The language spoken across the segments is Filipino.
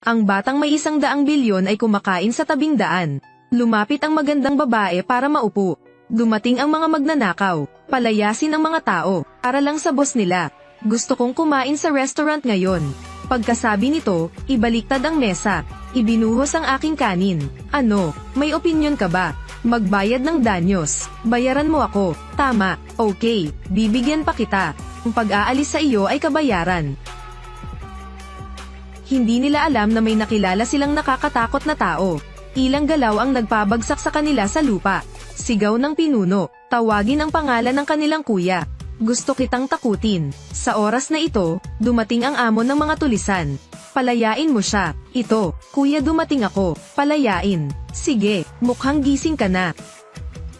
Ang batang may 100 bilyon ay kumakain sa tabing daan. Lumapit ang magandang babae para maupo. Dumating ang mga magnanakaw. Palayasin ang mga tao, para lang sa boss nila. Gusto kong kumain sa restaurant ngayon. Pagkasabi nito, ibaliktad ang mesa. Ibinuhos ang aking kanin. Ano, may opinyon ka ba? Magbayad ng danyos. Bayaran mo ako. Tama, okay, bibigyan pa kita. Ang pag-aalis sa iyo ay kabayaran. Hindi nila alam na may nakilala silang nakakatakot na tao. Ilang galaw ang nagpabagsak sa kanila sa lupa. Sigaw ng pinuno, tawagin ang pangalan ng kanilang kuya. Gusto kitang takutin. Sa oras na ito, dumating ang amo ng mga tulisan. Palayain mo siya. Ito, kuya dumating ako. Palayain. Sige, mukhang gising ka na.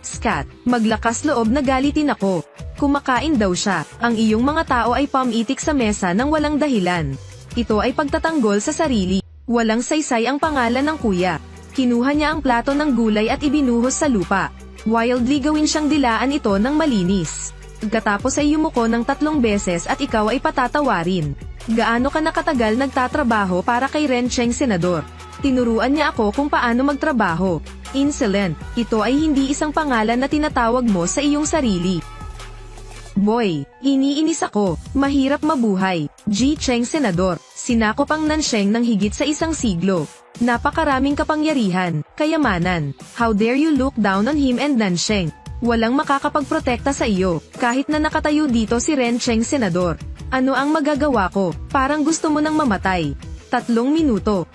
Scat, maglakas loob na galitin ako. Kumakain daw siya. Ang iyong mga tao ay pamitik sa mesa ng walang dahilan. Ito ay pagtatanggol sa sarili. Walang saysay ang pangalan ng kuya. Kinuha niya ang plato ng gulay at ibinuhos sa lupa. Wildly gawin siyang dilaan ito ng malinis. Pagkatapos ay yumuko ng 3 beses at ikaw ay patatawarin. Gaano ka nakatagal nagtatrabaho para kay Rencheng Senador? Tinuruan niya ako kung paano magtrabaho. Insolent, ito ay hindi isang pangalan na tinatawag mo sa iyong sarili. Boy, iniinis ako, mahirap mabuhay. Ji Cheng Senador, sinakop ang Nansheng ng higit sa 1 siglo. Napakaraming kapangyarihan, kayamanan. How dare you look down on him and Nansheng? Walang makakapagprotekta sa iyo, kahit na nakatayo dito si Rencheng Senador. Ano ang magagawa ko? Parang gusto mo nang mamatay. 3 minuto.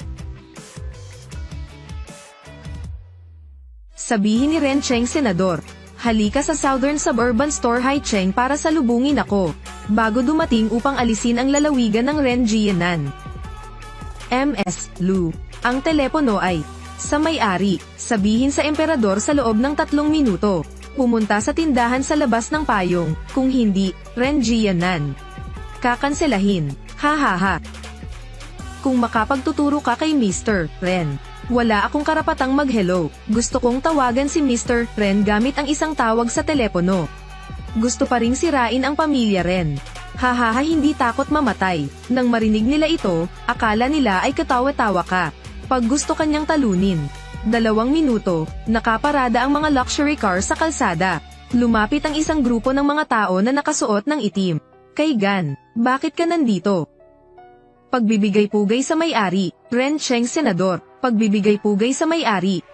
Sabihin ni Rencheng Senador, halika sa Southern Suburban Store Haicheng para salubungin ako, bago dumating upang alisin ang lalawigan ng Renjianan. MS. Lu. Ang telepono ay, sa may-ari, sabihin sa emperador sa loob ng 3 minuto. Pumunta sa tindahan sa labas ng payong, kung hindi, Renjianan. Kakanselahin. Hahaha. Kung makapagtuturo ka kay Mr. Ren, wala akong karapatang mag-hello. Gusto kong tawagan si Mr. Ren gamit ang isang tawag sa telepono. Gusto pa ring sirain ang pamilya Ren. Hahaha, hindi takot mamatay. Nang marinig nila ito, akala nila ay katawa-tawa ka. Pag gusto kanyang talunin. 2 minuto, nakaparada ang mga luxury car sa kalsada. Lumapit ang isang grupo ng mga tao na nakasuot ng itim. Kaigan, bakit ka nandito? Pagbibigay-pugay sa may-ari, Rencheng Senador. Pagbibigay-pugay sa may-ari.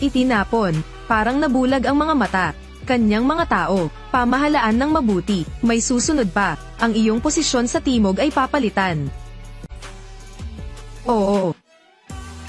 Itinapon, parang nabulag ang mga mata. Kanyang mga tao, pamahalaan ng mabuti, may susunod pa, ang iyong posisyon sa timog ay papalitan. Oo.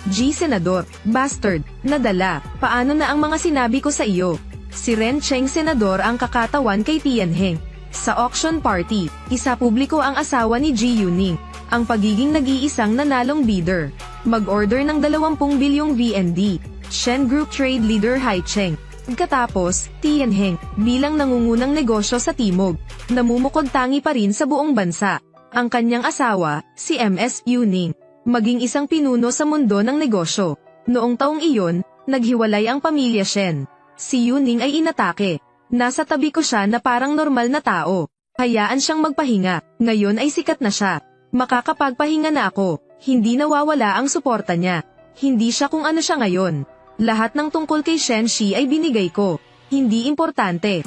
G. Senador, bastard, nadala, paano na ang mga sinabi ko sa iyo? Si Rencheng Senador ang kakatawan kay Tianheng. Sa auction party, isa publiko ang asawa ni Ji Yuning, ang pagiging nag-iisang nanalong bidder. Mag-order ng 20 bilyong VND. Shen Group Trade Leader Haicheng. Pagkatapos, Tianheng, bilang nangungunang negosyo sa Timog, namumukod tangi pa rin sa buong bansa. Ang kanyang asawa, si MS Yuning, maging isang pinuno sa mundo ng negosyo. Noong taong iyon, naghiwalay ang pamilya Shen. Si Yuning ay inatake. Nasa tabi ko siya na parang normal na tao. Hayaan siyang magpahinga. Ngayon ay sikat na siya. Makakapagpahinga na ako. Hindi nawawala ang suporta niya. Hindi siya kung ano siya ngayon. Lahat ng tungkol kay Shen Shi ay binigay ko. Hindi importante.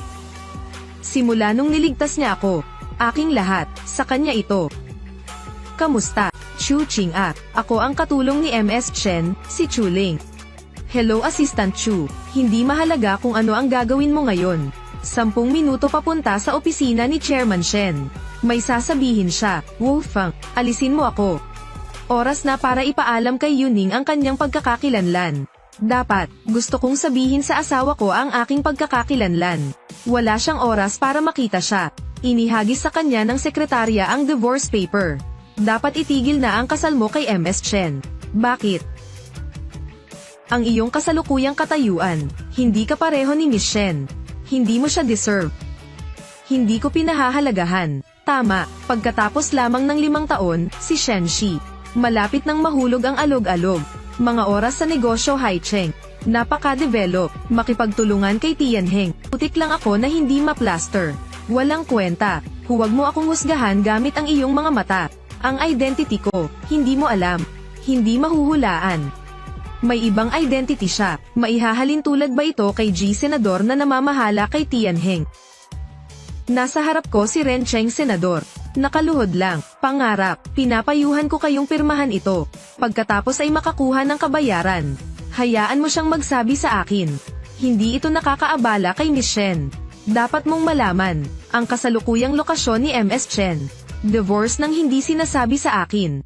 Simula nung niligtas niya ako, aking lahat, sa kanya ito. Kamusta? Chu Ching-a. Ako ang katulong ni MS Chen, si Chu Ling. Hello Assistant Chu, hindi mahalaga kung ano ang gagawin mo ngayon. 10 minuto papunta sa opisina ni Chairman Shen. May sasabihin siya, Wolfgang, alisin mo ako. Oras na para ipaalam kay Yuning ang kanyang pagkakakilanlan. Dapat, gusto kong sabihin sa asawa ko ang aking pagkakakilanlan. Wala siyang oras para makita siya. Inihagis sa kanya ng sekretarya ang divorce paper. Dapat itigil na ang kasal mo kay MS Chen. Bakit? Ang iyong kasalukuyang katayuan, hindi ka pareho ni Miss Shen. Hindi mo siya deserve. Hindi ko pinahahalagahan. Tama, pagkatapos lamang ng 5 taon, si Shen Shi. Malapit nang mahulog ang alog-alog. Mga oras sa negosyo Haicheng. Napaka-develop, makipagtulungan kay Tianheng. Putik lang ako na hindi ma-plaster. Walang kwenta. Huwag mo akong husgahan gamit ang iyong mga mata. Ang identity ko, hindi mo alam. Hindi mahuhulaan. May ibang identity siya. Maihahalin tulad ba ito kay G. Senador na namamahala kay Tianheng? Nasa harap ko si Ren Cheng Senador. Nakaluhod lang, pangarap, pinapayuhan ko kayong pirmahan ito. Pagkatapos ay makakuha ng kabayaran. Hayaan mo siyang magsabi sa akin. Hindi ito nakakaabala kay Miss Shen. Dapat mong malaman, ang kasalukuyang lokasyon ni MS Chen. Divorce nang hindi sinasabi sa akin.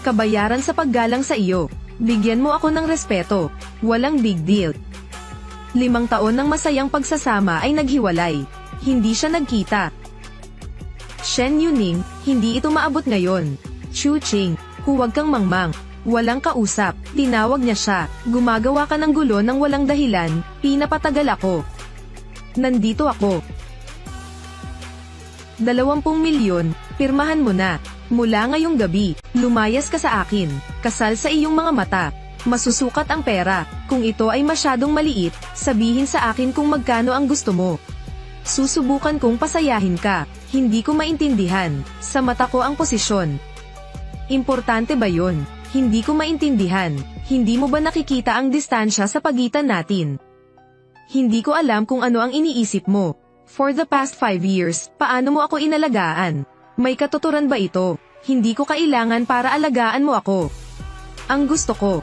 Kabayaran sa paggalang sa iyo. Bigyan mo ako ng respeto. Walang big deal. 5 taon ng masayang pagsasama ay naghiwalay. Hindi siya nagkita. Shen Yuning, hindi ito maabot ngayon. Chu Qing, huwag kang mangmang. Walang kausap. Tinawag niya siya. Gumagawa ka ng gulo ng walang dahilan. Pinapatagal ako. Nandito ako. 20 milyon, pirmahan mo na. Mula ngayong gabi, lumayas ka sa akin. Kasal sa iyong mga mata. Masusukat ang pera. Kung ito ay masyadong maliit, sabihin sa akin kung magkano ang gusto mo. Susubukan kong pasayahin ka. Hindi ko maintindihan. Sa mata ko ang posisyon. Importante ba yon? Hindi ko maintindihan. Hindi mo ba nakikita ang distansya sa pagitan natin? Hindi ko alam kung ano ang iniisip mo. For the past 5 years, paano mo ako inalagaan? May katuturan ba ito? Hindi ko kailangan para alagaan mo ako. Ang gusto ko.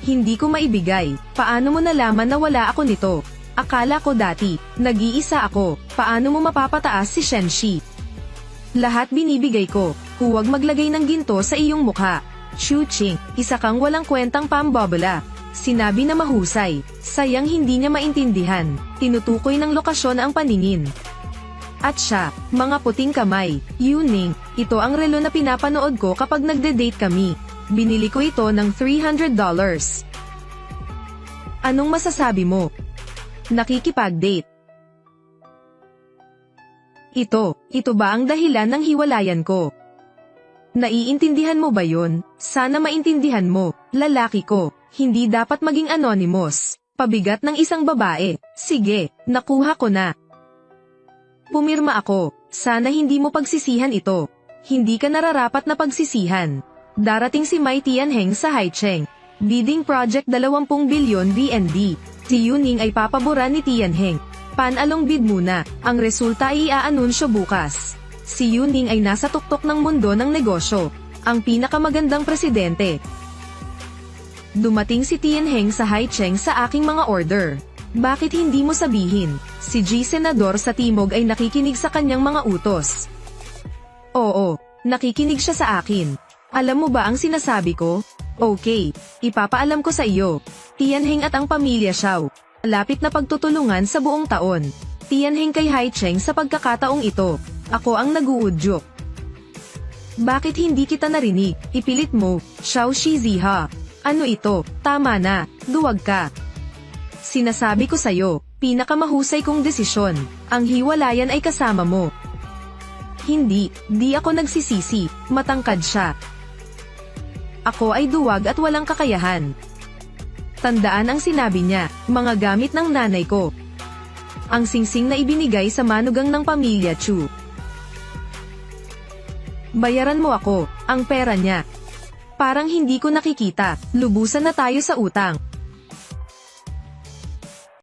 Hindi ko maibigay. Paano mo nalaman na wala ako nito? Akala ko dati, nag-iisa ako. Paano mo mapapataas si Shenshi? Lahat binibigay ko. Huwag maglagay ng ginto sa iyong mukha. Chu Qing, isa kang walang kwentang pambabala. Sinabi na mahusay. Sayang hindi niya maintindihan. Tinutukoy ng lokasyon ang paningin. At siya, mga puting kamay. Yuning, ito ang relo na pinapanood ko kapag nagde-date kami. Binili ko ito ng $300. Anong masasabi mo? Nakikipag-date. Ito ba ang dahilan ng hiwalayan ko? Naiintindihan mo ba yon? Sana maintindihan mo, lalaki ko. Hindi dapat maging anonymous. Pabigat ng isang babae. Sige, nakuha ko na. Pumirma ako. Sana hindi mo pagsisihan ito. Hindi ka nararapat na pagsisihan. Darating si Mai Tianheng sa Haicheng. Bidding project 20 bilyon BND. Si Yuning ay papabura ni Tianheng. Panalong bid muna. Ang resulta ay i-aanunsyo bukas. Si Yuning ay nasa tuktok ng mundo ng negosyo. Ang pinakamagandang presidente. Dumating si Tianheng sa Haicheng sa aking mga order. Bakit hindi mo sabihin? Si G. Senador sa Timog ay nakikinig sa kanyang mga utos. Oo, nakikinig siya sa akin. Alam mo ba ang sinasabi ko? Okay, ipapaalam ko sa iyo. Tianheng at ang pamilya Xiao. Lapit na pagtutulungan sa buong taon. Tianheng kay Haicheng sa pagkakataong ito. Ako ang nag-uudyok. Bakit hindi kita narinig? Ipilit mo, Xiao Shiziha. Ano ito? Tama na, duwag ka. Sinasabi ko sa'yo, pinakamahusay kong desisyon. Ang hiwalayan ay kasama mo. Hindi, di ako nagsisisi, matangkad siya. Ako ay duwag at walang kakayahan. Tandaan ang sinabi niya, mga gamit ng nanay ko. Ang singsing na ibinigay sa manugang ng pamilya Chu. Bayaran mo ako, ang pera niya. Parang hindi ko nakikita, lubusan na tayo sa utang.